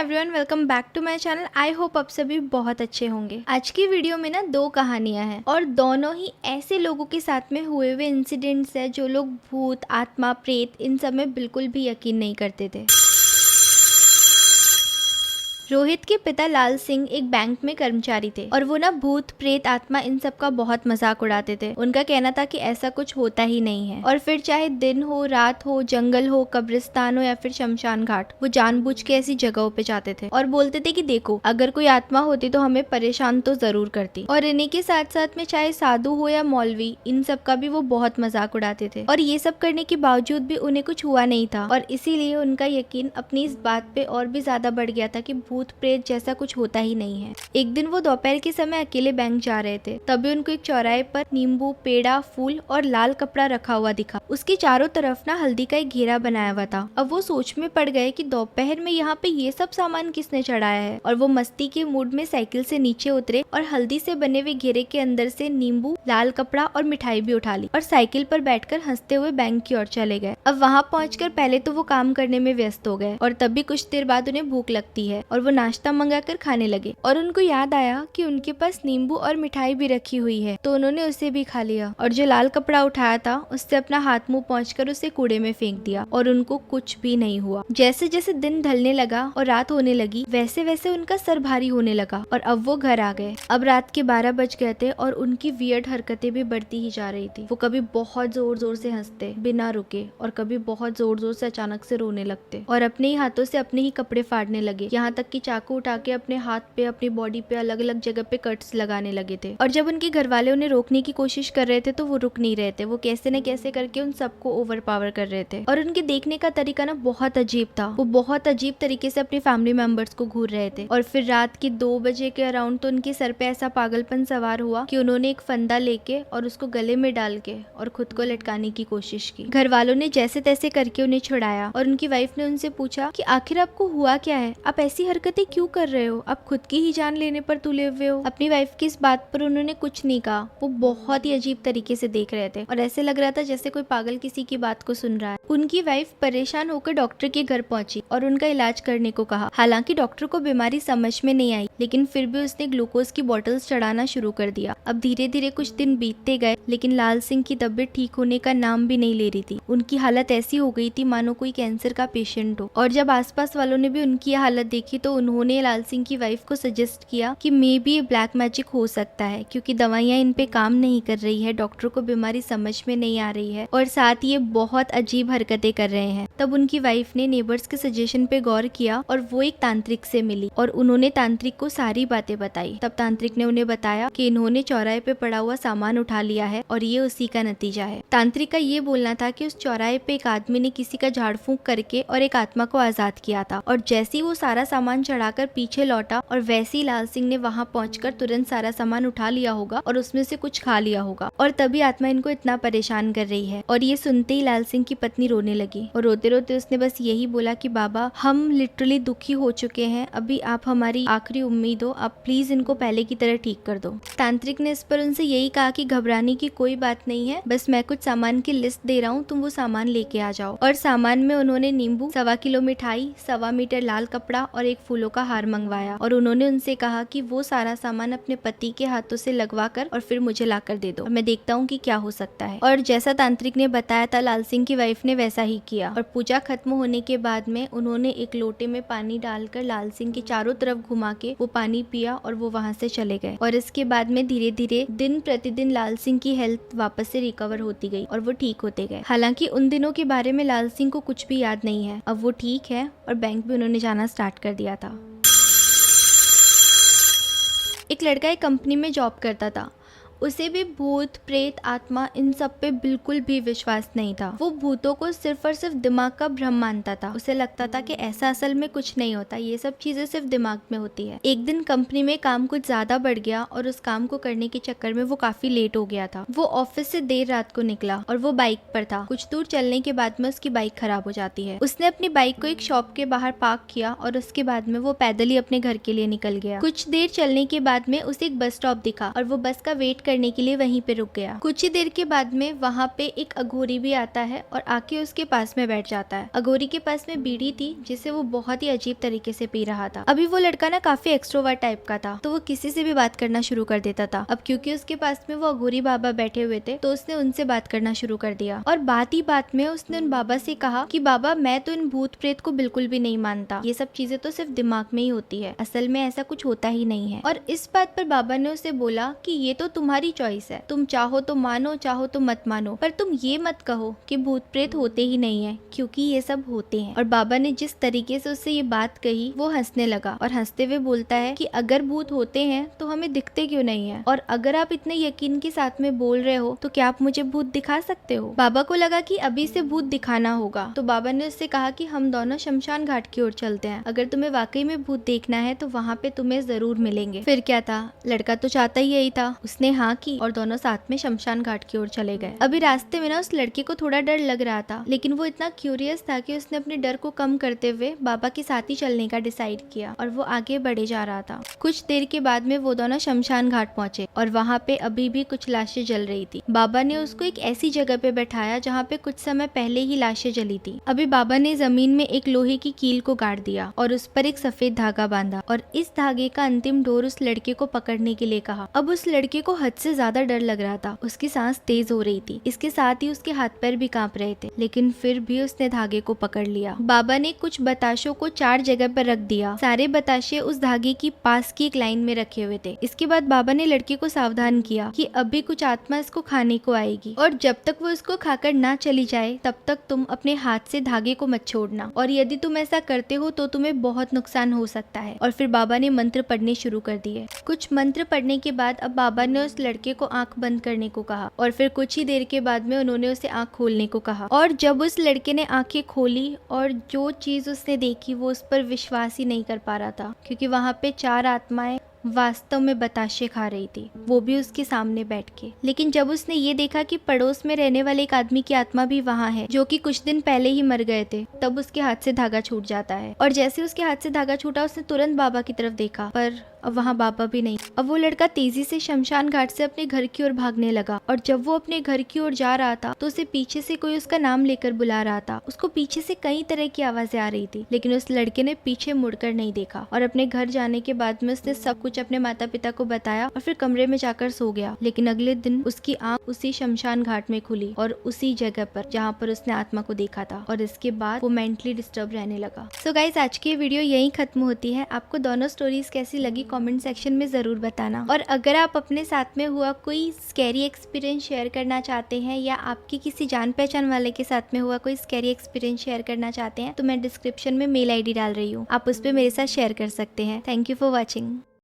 Everyone, welcome back to my channel. I hope आप सभी बहुत अच्छे होंगे। आज की वीडियो में ना दो कहानियां हैं और दोनों ही ऐसे लोगों के साथ में हुए हुए इंसिडेंट्स है जो लोग भूत, आत्मा, प्रेत इन सब में बिल्कुल भी यकीन नहीं करते थे। रोहित के पिता लाल सिंह एक बैंक में कर्मचारी थे और वो ना भूत, प्रेत, आत्मा इन सब का बहुत मजाक उड़ाते थे। उनका कहना था कि ऐसा कुछ होता ही नहीं है और फिर चाहे दिन हो, रात हो, जंगल हो, कब्रिस्तान हो या फिर शमशान घाट, वो जानबूझ के ऐसी जगहों पे जाते थे और बोलते थे कि देखो, अगर कोई आत्मा होती तो हमें परेशान तो जरूर करती। और इन्हीं के साथ साथ में चाहे साधु हो या मौलवी, इन सब का भी वो बहुत मजाक उड़ाते थे और ये सब करने के बावजूद भी उन्हें कुछ हुआ नहीं था और इसीलिए उनका यकीन अपनी इस बात पे और भी ज्यादा बढ़ गया था कि भूत प्रेत जैसा कुछ होता ही नहीं है। एक दिन वो दोपहर के समय अकेले बैंक जा रहे थे, तभी उनको एक चौराहे पर नींबू, पेड़ा, फूल और लाल कपड़ा रखा हुआ दिखा। उसके चारों तरफ ना हल्दी का एक घेरा बनाया हुआ था। अब वो सोच में पड़ गए कि दोपहर में यहाँ पे ये सब सामान किसने चढ़ाया है और वो मस्ती के मूड में साइकिल से नीचे उतरे और हल्दी से बने हुए घेरे के अंदर से नींबू, लाल कपड़ा और मिठाई भी उठा ली और साइकिल पर बैठकर हंसते हुए बैंक की ओर चले गए। अब वहाँ पहुंचकर पहले तो वो काम करने में व्यस्त हो गए और तभी कुछ देर बाद उन्हें भूख लगती है और वो नाश्ता मंगाकर खाने लगे और उनको याद आया कि उनके पास नींबू और मिठाई भी रखी हुई है, तो उन्होंने उसे भी खा लिया और जो लाल कपड़ा उठाया था उससे अपना हाथ मुंह पोंछकर उसे कूड़े में फेंक दिया और उनको कुछ भी नहीं हुआ। जैसे जैसे दिन ढलने लगा और रात होने लगी, वैसे वैसे उनका सर भारी होने लगा और अब वो घर आ गए। अब रात के 12 बज गए थे और उनकी वियर्ड हरकतें भी बढ़ती ही जा रही थी। वो कभी बहुत जोर जोर से हंसते बिना रुके और कभी बहुत जोर जोर से अचानक से रोने लगते और अपने ही हाथों से अपने ही कपड़े फाड़ने लगे, यहाँ तक कि चाकू उठा के अपने हाथ पे, अपनी बॉडी पे अलग अलग जगह पे कट्स लगाने लगे थे। और जब उनके घर वाले उन्हें रोकने की कोशिश कर रहे थे तो वो रुक नहीं रहे थे। वो कैसे न कैसे करके उन सबको ओवर पावर कर रहे थे और उनके देखने का तरीका ना बहुत अजीब था। वो बहुत अजीब तरीके से अपने फैमिली मेंबर्स को घूर रहे थे और फिर रात के 2 बजे के अराउंड तो उनके सर पे ऐसा पागलपन सवार हुआ कि उन्होंने एक फंदा लेके और उसको गले में डाल के और खुद को लटकाने की कोशिश की। घर वालों ने जैसे तैसे करके उन्हें छुड़ाया और उनकी वाइफ ने उनसे पूछा कि आखिर आपको हुआ क्या है, आप ऐसी हरकतें क्यों कर रहे हो, आप खुद की ही जान लेने पर तुले हुए हो। अपनी वाइफ की इस बात पर उन्होंने कुछ नहीं कहा। वो बहुत ही अजीब तरीके से देख रहे थे और ऐसे लग रहा था जैसे कोई पागल किसी की बात को सुन रहा है। उनकी वाइफ परेशान होकर डॉक्टर के घर पहुंची और उनका इलाज करने को कहा। हालांकि डॉक्टर को बीमारी समझ में नहीं आई, लेकिन फिर भी उसने ग्लूकोज की बोतल्स चढ़ाना शुरू कर दिया। अब धीरे धीरे कुछ दिन बीतते गए, लेकिन लाल सिंह की तबीयत ठीक होने का नाम भी नहीं ले रही थी। उनकी हालत ऐसी हो गई थी मानो कोई कैंसर का पेशेंट हो। और जब आसपास वालों ने भी उनकी हालत देखी तो उन्होंने लाल सिंह की वाइफ को सजेस्ट किया कि मे बी ये ब्लैक मैजिक हो सकता है, क्योंकि दवाइयां इन पे काम नहीं कर रही है, डॉक्टर को बीमारी समझ में नहीं आ रही है और साथ ये बहुत अजीब हरकतें कर रहे हैं। तब उनकी वाइफ ने नेबर्स के सजेशन पे गौर किया और वो एक तांत्रिक से मिली और उन्होंने तांत्रिक को सारी बातें बताई। तब तांत्रिक ने उन्हें बताया कि इन्होंने चौराहे पे पड़ा हुआ सामान उठा लिया है और ये उसी का नतीजा है। तांत्रिक का ये बोलना था कि उस चौराहे पे एक आदमी ने किसी का झाड़ फूंक करके और एक आत्मा को आजाद किया था और जैसे ही वो सारा सामान चढ़ाकर पीछे लौटा और वैसे ही लाल सिंह ने वहाँ पहुंचकर तुरंत सारा सामान उठा लिया होगा और उसमें से कुछ खा लिया होगा और तभी आत्मा इनको इतना परेशान कर रही है। और ये सुनते ही लाल सिंह की पत्नी रोने लगी और रोते रोते उसने बस यही बोला कि बाबा, हम लिटरली दुखी हो चुके हैं, अभी आप हमारी आखिरी उम्मीद हो, आप प्लीज इनको पहले की तरह ठीक कर दो। तांत्रिक ने इस पर उनसे यही कहा कि घबराने की कोई बात नहीं है, बस मैं कुछ सामान की लिस्ट दे रहा हूँ, तुम वो सामान लेके आ जाओ। और सामान में उन्होंने नींबू, 1.25 किलो मिठाई, 1.25 मीटर लाल कपड़ा और एक फूलों का हार मंगवाया और उन्होंने उनसे कहा कि वो सारा सामान अपने पति के हाथों से लगवा कर और फिर मुझे लाकर दे दो, मैं देखता हूँ कि क्या हो सकता है। और जैसा तांत्रिक ने बताया था, लाल सिंह की वाइफ ने वैसा ही किया और पूजा खत्म होने के बाद में उन्होंने एक लोटे में पानी डालकर लाल सिंह के चारों तरफ घुमा के वो पानी पिया और वो वहाँ से चले गए। और इसके बाद में धीरे धीरे दिन प्रतिदिन लाल सिंह की हेल्थ वापस से रिकवर होती गई और वो ठीक होते गए। हालांकि उन दिनों के बारे में लाल सिंह को कुछ भी याद नहीं है। अब वो ठीक है और बैंक भी उन्होंने जाना स्टार्ट कर दिया था। एक लड़का एक कंपनी में जॉब करता था। उसे भी भूत, प्रेत, आत्मा इन सब पे बिल्कुल भी विश्वास नहीं था। वो भूतों को सिर्फ और सिर्फ दिमाग का भ्रम मानता था। उसे लगता था कि ऐसा असल में कुछ नहीं होता, ये सब चीजें सिर्फ दिमाग में होती है। एक दिन कंपनी में काम कुछ ज्यादा बढ़ गया और उस काम को करने के चक्कर में वो काफी लेट हो गया था। वो ऑफिस से देर रात को निकला और वो बाइक पर था। कुछ दूर चलने के बाद में उसकी बाइक खराब हो जाती है। उसने अपनी बाइक को एक शॉप के बाहर पार्क किया और उसके बाद में वो पैदल ही अपने घर के लिए निकल गया। कुछ देर चलने के बाद में उसे एक बस स्टॉप दिखा और वो बस का वेट करने के लिए वहीं पे रुक गया। कुछ ही देर के बाद में वहाँ पे एक अघोरी भी आता है और आके उसके पास में बैठ जाता है। अघोरी के पास में बीड़ी थी जिसे वो बहुत ही अजीब तरीके से पी रहा था। अभी वो लड़का ना काफी एक्सट्रोवर्ट टाइप का था, तो वो किसी से भी बात करना शुरू कर देता था। अब क्योंकि उसके पास में वो अघोरी बाबा बैठे हुए थे तो उसने उनसे बात करना शुरू कर दिया और बात ही बात में उसने उन बाबा से कहा कि बाबा मैं तो इन भूत प्रेत को बिल्कुल भी नहीं मानता, ये सब चीजें तो सिर्फ दिमाग में ही होती है, असल में ऐसा कुछ होता ही नहीं है। और इस बात पर बाबा ने उसे बोला कि ये तो तुम्हारी चॉइस है, तुम चाहो तो मानो चाहो तो मत मानो, पर तुम ये मत कहो कि भूत प्रेत होते ही नहीं है, क्योंकि ये सब होते हैं। और बाबा ने जिस तरीके से उससे ये बात कही वो हंसने लगा और हंसते हुए बोलता है कि अगर भूत होते हैं तो हमें दिखते क्यों नहीं है, और अगर आप इतने यकीन के साथ में बोल रहे हो तो क्या आप मुझे भूत दिखा सकते हो। बाबा को लगा कि अभी से भूत दिखाना होगा, तो बाबा ने उससे कहा कि हम दोनों शमशान घाट की ओर चलते हैं, अगर तुम्हें वाकई में भूत देखना है तो वहाँ पे तुम्हें जरूर मिलेंगे। फिर क्या था, लड़का तो चाहता ही यही था, उसने हाँ की और दोनों साथ में शमशान घाट की ओर चले गए। अभी रास्ते में ना उस लड़के को थोड़ा डर लग रहा था, लेकिन वो इतना क्यूरियस था कि उसने अपने डर को कम करते हुए बाबा के साथ ही चलने का डिसाइड किया और वो आगे बढ़े जा रहा था। कुछ देर के बाद में वो दोनों शमशान घाट पहुंचे और वहाँ पे अभी भी कुछ लाशें जल रही थी। बाबा ने उसको एक ऐसी जगह पे बैठाया जहाँ पे कुछ समय पहले ही लाशें जली थी। अभी बाबा ने जमीन में एक लोहे की कील को गाड़ दिया और उस पर एक सफेद धागा बांधा और इस धागे का अंतिम डोर उस लड़के को पकड़ने के लिए कहा। अब उस लड़के को हद से ज्यादा डर लग रहा था, उसकी सांस तेज हो रही थी, इसके साथ ही उसके हाथ पैर भी कांप रहे थे, लेकिन फिर भी उसने धागे को पकड़ लिया। बाबा ने कुछ बताशों को 4 जगह पर रख दिया, सारे बताशे उस धागे की पास की एक लाइन में रखे हुए थे। इसके बाद बाबा ने लड़के को सावधान किया कि अभी कुछ आत्मा इसको खाने को आएगी और जब तक वो इसको खाकर ना चली जाए तब तक तुम अपने हाथ से धागे को मत छोड़ना, और यदि तुम ऐसा करते हो तो तुम्हें बहुत नुकसान हो सकता है। और फिर बाबा ने मंत्र पढ़ने शुरू कर दिए। कुछ मंत्र पढ़ने के बाद अब बाबा ने उस लड़के को आंख बंद करने को कहा और फिर कुछ ही देर के बाद में उन्होंने उसे आंख खोलने को कहा। और जब उस लड़के ने आंखें खोली और जो चीज उसने देखी वो उस पर विश्वास ही नहीं कर पा रहा था, क्योंकि वहाँ पे 4 आत्माएं वास्तव में बताशे खा रही थी, वो भी उसके सामने बैठ के। लेकिन जब उसने ये देखा कि पड़ोस में रहने वाले एक आदमी की आत्मा भी वहाँ है जो कि कुछ दिन पहले ही मर गए थे, तब उसके हाथ से धागा छूट जाता है। और जैसे उसके हाथ से धागा छूटा उसने तुरंत बाबा की तरफ देखा, पर अब वहाँ बाबा भी नहीं। अब वो लड़का तेजी से शमशान घाट से अपने घर की ओर भागने लगा और जब वो अपने घर की ओर जा रहा था तो उसे पीछे से कोई उसका नाम लेकर बुला रहा था। उसको पीछे से कई तरह की आवाजें आ रही थी, लेकिन उस लड़के ने पीछे मुड़कर नहीं देखा और अपने घर जाने के बाद में उसने सब कुछ अपने माता पिता को बताया और फिर कमरे में जाकर सो गया। लेकिन अगले दिन उसकी आंख उसी शमशान घाट में खुली और उसी जगह पर जहाँ पर उसने आत्मा को देखा था, और इसके बाद वो मेंटली डिस्टर्ब रहने लगा। सो गाइस, आज की वीडियो यहीं खत्म होती है। आपको दोनों स्टोरीज कैसी लगी कमेंट सेक्शन में जरूर बताना, और अगर आप अपने साथ में हुआ कोई स्कैरी एक्सपीरियंस शेयर करना चाहते हैं या आपकी किसी जान पहचान वाले के साथ में हुआ कोई स्कैरी एक्सपीरियंस शेयर करना चाहते हैं तो मैं डिस्क्रिप्शन में मेल आईडी डाल रही हूँ, आप उस पर मेरे साथ शेयर कर सकते हैं। Thank you for watching.